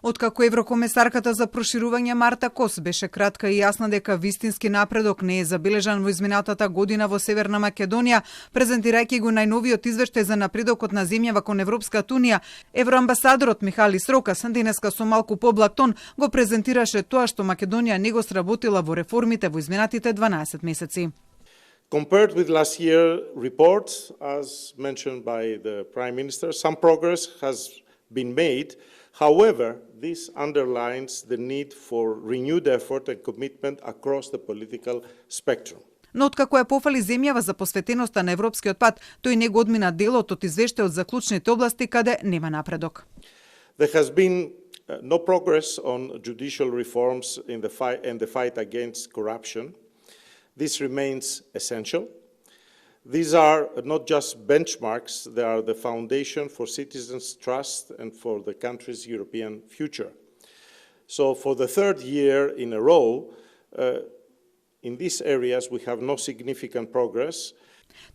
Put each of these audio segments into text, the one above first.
Откако еврокомесарката за проширување Марта Кос беше кратка и јасна дека вистински напредок не е забележан во изминатата година во Северна Македонија, презентирајќи го најновиот извештај за напредокот на земјава кон Европската унија, евроамбасадорот Михалис Рокас денеска со малку поблаг тон го презентираше тоа што Македонија не го сработила во реформите во изминатите 12 месеци. Compared with last year's report, as mentioned by the Prime Minister, some progress has been made. However, this underlines the need for renewed effort and commitment across the political spectrum. Но откако ја пофали земјава за посветеноста на европскиот пат, тој не го одмина делот од извештајот за клучните области каде нема напредок. There has been no progress on judicial reforms in the fight against corruption. This remains essential. These are not just benchmarks, they are the foundation for citizens' trust and for the country's European future. So for the third year in a row, in these areas we have no significant progress.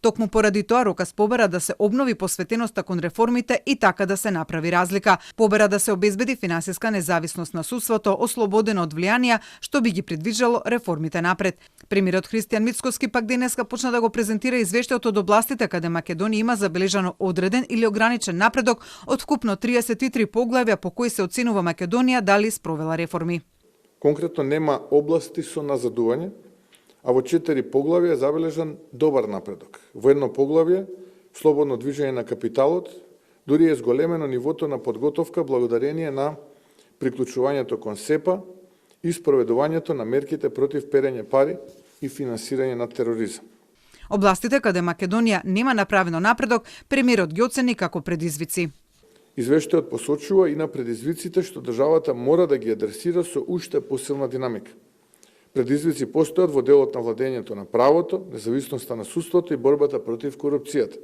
Токму поради тоа Рокас побара да се обнови посветеноста кон реформите и така да се направи разлика. Побара да се обезбеди финансиска независност на судството, ослободено од влијанија, што би ги предвижало реформите напред. Премиерот Христијан Мицкоски пак денеска почна да го презентира извештајот од областите каде Македонија има забележано одреден или ограничен напредок од вкупно 33 поглавја по кои се оценува Македонија дали спровела реформи. Конкретно нема области со назадување, а во 4 поглавја е забележан добар напредок. Во едно поглавје, слободно движење на капиталот, дури е зголемено нивото на подготовка благодарение на приклучувањето кон СЕПА и спроведувањето на мерките против перење пари и финансирање на тероризам. Областите каде Македонија нема направено напредок, премиерот ги оцени како предизвици. Извештајот посочува и на предизвиците што државата мора да ги адресира со уште посилна динамика. Предизвици постојат во делот на владењето на правото, независноста на судството и борбата против корупцијата.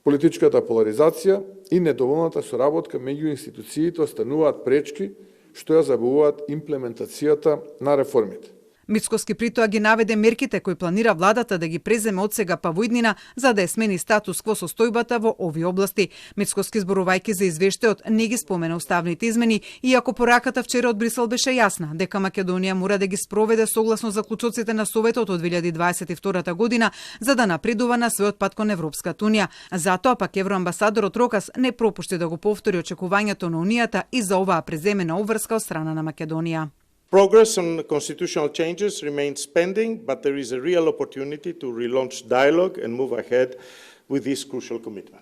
Политичката поларизација и недоволната соработка меѓу институциите остануваат пречки што ја забавуваат имплементацијата на реформите. Мицкоски притоа ги наведе мерките кои планира владата да ги преземе од сега па во иднина за да ја смени статус кво состојбата во овие области. Мицкоски зборувајќи за извештајот не ги спомена уставните измени, иако пораката вчера од Брисел беше јасна дека Македонија мора да ги спроведе согласно заклучоците на Советот од 2022 година за да напредува на својот пат кон Европската унија. Затоа пак евроамбасадорот Рокас не пропушти да го повтори очекувањето на унијата и за оваа преземена обврска од страна на Македонија. Progress on constitutional changes remains pending, but there is a real opportunity to relaunch dialogue and move ahead with this crucial commitment.